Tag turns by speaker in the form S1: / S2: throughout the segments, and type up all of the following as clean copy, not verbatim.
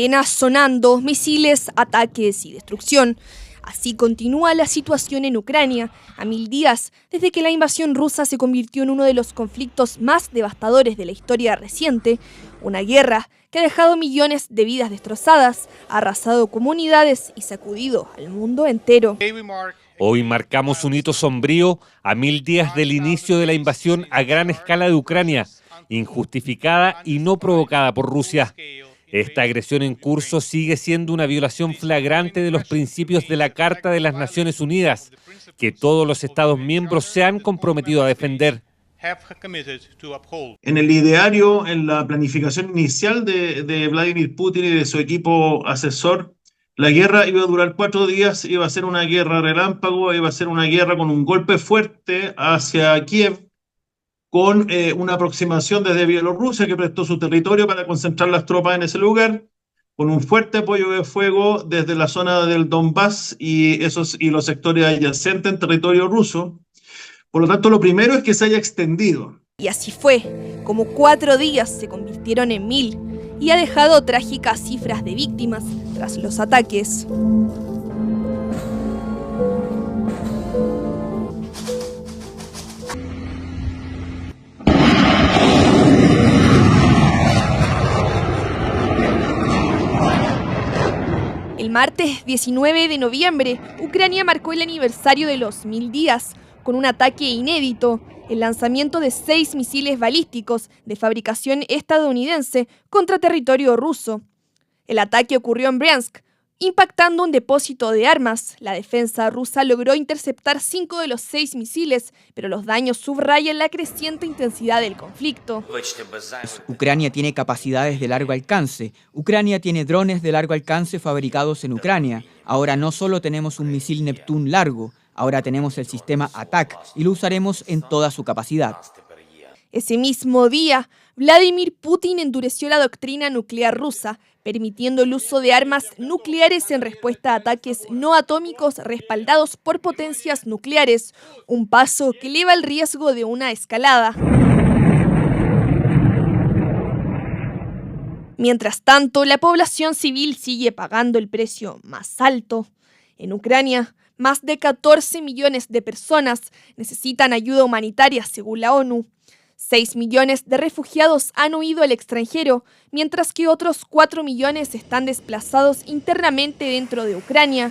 S1: sirenas sonando, misiles, ataques y destrucción. Así continúa la situación en Ucrania, a 1000 días desde que la invasión rusa se convirtió en uno de los conflictos más devastadores de la historia reciente, una guerra que ha dejado millones de vidas destrozadas, ha arrasado comunidades y sacudido al mundo entero.
S2: Hoy marcamos un hito sombrío a 1000 días del inicio de la invasión a gran escala de Ucrania, injustificada y no provocada por Rusia. Esta agresión en curso sigue siendo una violación flagrante de los principios de la Carta de las Naciones Unidas, que todos los Estados miembros se han comprometido a defender.
S3: En el ideario, en la planificación inicial de Vladimir Putin y de su equipo asesor, la guerra iba a durar 4 días, iba a ser una guerra relámpago, iba a ser una guerra con un golpe fuerte hacia Kiev, con una aproximación desde Bielorrusia, que prestó su territorio para concentrar las tropas en ese lugar, con un fuerte apoyo de fuego desde la zona del Donbass y los sectores adyacentes en territorio ruso. Por lo tanto, lo primero es que se haya extendido.
S1: Y así fue, como 4 días se convirtieron en 1000 y ha dejado trágicas cifras de víctimas tras los ataques. El martes 19 de noviembre, Ucrania marcó el aniversario de los 1000 días, con un ataque inédito, el lanzamiento de 6 misiles balísticos de fabricación estadounidense contra territorio ruso. El ataque ocurrió en Bryansk, impactando un depósito de armas. La defensa rusa logró interceptar 5 de los 6 misiles, pero los daños subrayan la creciente intensidad del conflicto.
S4: Ucrania tiene capacidades de largo alcance. Ucrania tiene drones de largo alcance fabricados en Ucrania. Ahora no solo tenemos un misil Neptune largo, ahora tenemos el sistema ATAK y lo usaremos en toda su capacidad.
S1: Ese mismo día, Vladimir Putin endureció la doctrina nuclear rusa, permitiendo el uso de armas nucleares en respuesta a ataques no atómicos respaldados por potencias nucleares, un paso que eleva el riesgo de una escalada. Mientras tanto, la población civil sigue pagando el precio más alto. En Ucrania, más de 14 millones de personas necesitan ayuda humanitaria según la ONU. 6 millones de refugiados han huido al extranjero, mientras que otros 4 millones están desplazados internamente dentro de Ucrania.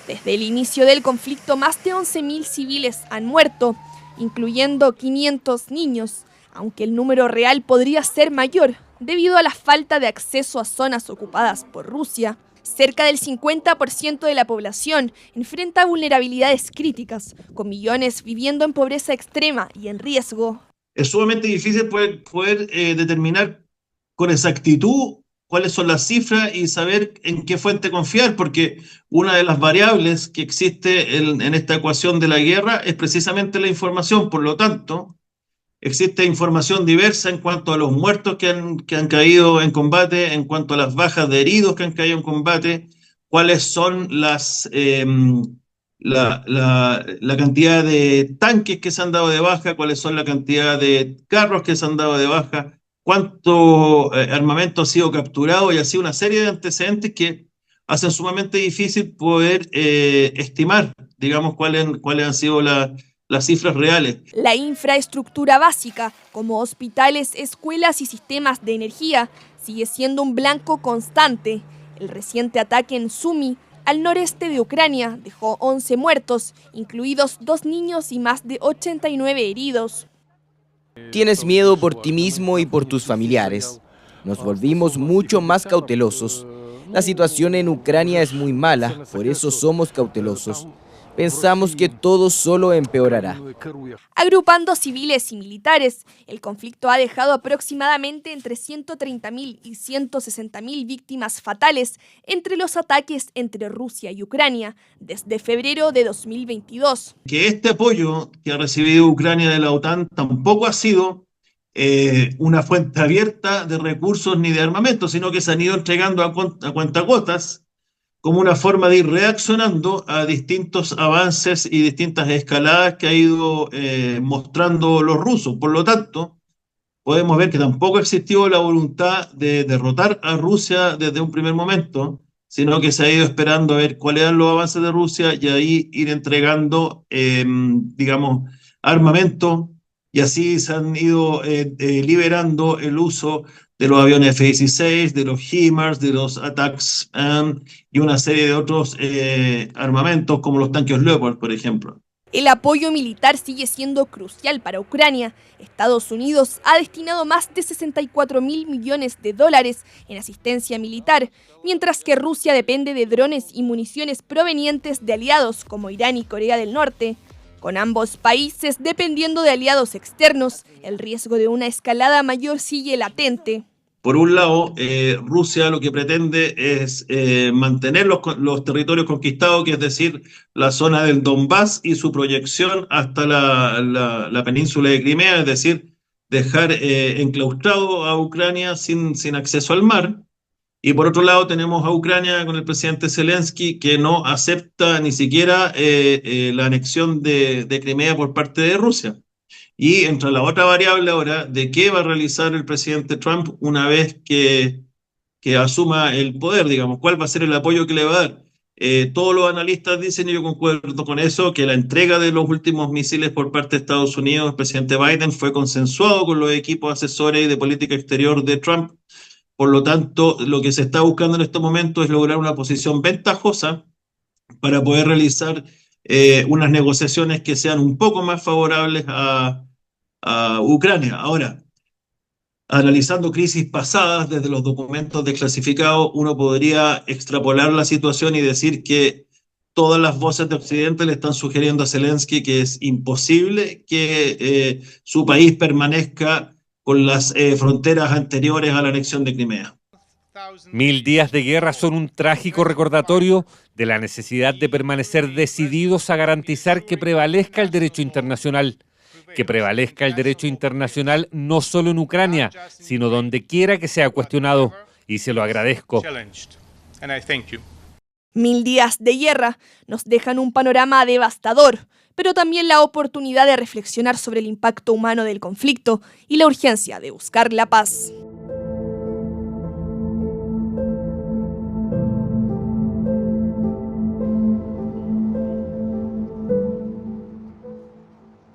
S1: Desde el inicio del conflicto, más de 11.000 civiles han muerto, incluyendo 500 niños, aunque el número real podría ser mayor, debido a la falta de acceso a zonas ocupadas por Rusia. Cerca del 50% de la población enfrenta vulnerabilidades críticas, con millones viviendo en pobreza extrema y en riesgo.
S3: Es sumamente difícil poder determinar con exactitud cuáles son las cifras y saber en qué fuente confiar, porque una de las variables que existe en esta ecuación de la guerra es precisamente la información. Por lo tanto, existe información diversa en cuanto a los muertos que han caído en combate, en cuanto a las bajas de heridos que han caído en combate, cuáles son la cantidad de tanques que se han dado de baja, cuáles son la cantidad de carros que se han dado de baja, cuánto armamento ha sido capturado, y así una serie de antecedentes que hacen sumamente difícil poder estimar, digamos, cuáles han sido las cifras reales.
S1: La infraestructura básica, como hospitales, escuelas y sistemas de energía, sigue siendo un blanco constante. El reciente ataque en Sumy, al noreste de Ucrania, dejó 11 muertos, incluidos 2 niños y más de 89 heridos.
S5: Tienes miedo por ti mismo y por tus familiares. Nos volvimos mucho más cautelosos. La situación en Ucrania es muy mala, por eso somos cautelosos. Pensamos que todo solo empeorará.
S1: Agrupando civiles y militares, el conflicto ha dejado aproximadamente entre 130.000 y 160.000 víctimas fatales entre los ataques entre Rusia y Ucrania desde febrero de 2022.
S3: Que este apoyo que ha recibido Ucrania de la OTAN tampoco ha sido una fuente abierta de recursos ni de armamento, sino que se han ido entregando a cuentagotas, como una forma de ir reaccionando a distintos avances y distintas escaladas que ha ido mostrando los rusos. Por lo tanto, podemos ver que tampoco existió la voluntad de derrotar a Rusia desde un primer momento, sino que se ha ido esperando a ver cuáles eran los avances de Rusia y ahí ir entregando, digamos, armamento, y así se han ido liberando el uso de los aviones F-16, de los HIMARS, de los ATACMS y una serie de otros armamentos como los tanques Leopard, por ejemplo.
S1: El apoyo militar sigue siendo crucial para Ucrania. Estados Unidos ha destinado más de 64.000 millones de dólares en asistencia militar, mientras que Rusia depende de drones y municiones provenientes de aliados como Irán y Corea del Norte. Con ambos países dependiendo de aliados externos, el riesgo de una escalada mayor sigue latente.
S3: Por un lado, Rusia lo que pretende es mantener los territorios conquistados, que es decir, la zona del Donbass y su proyección hasta la península de Crimea, es decir, dejar enclaustrado a Ucrania sin acceso al mar. Y por otro lado tenemos a Ucrania con el presidente Zelensky, que no acepta ni siquiera la anexión de Crimea por parte de Rusia. Y entra la otra variable ahora de qué va a realizar el presidente Trump una vez que asuma el poder, digamos, cuál va a ser el apoyo que le va a dar. Todos los analistas dicen, y yo concuerdo con eso, que la entrega de los últimos misiles por parte de Estados Unidos, el presidente Biden, fue consensuado con los equipos asesores de política exterior de Trump. Por lo tanto, lo que se está buscando en estos momentos es lograr una posición ventajosa para poder realizar unas negociaciones que sean un poco más favorables a Ucrania. Ahora, analizando crisis pasadas desde los documentos desclasificados, uno podría extrapolar la situación y decir que todas las voces de Occidente le están sugiriendo a Zelensky que es imposible que su país permanezca con las fronteras anteriores a la anexión de Crimea.
S2: 1000 días de guerra son un trágico recordatorio de la necesidad de permanecer decididos a garantizar que prevalezca el derecho internacional. Que prevalezca el derecho internacional no solo en Ucrania, sino donde quiera que sea cuestionado. Y se lo agradezco.
S1: 1000 días de guerra nos dejan un panorama devastador, pero también la oportunidad de reflexionar sobre el impacto humano del conflicto y la urgencia de buscar la paz.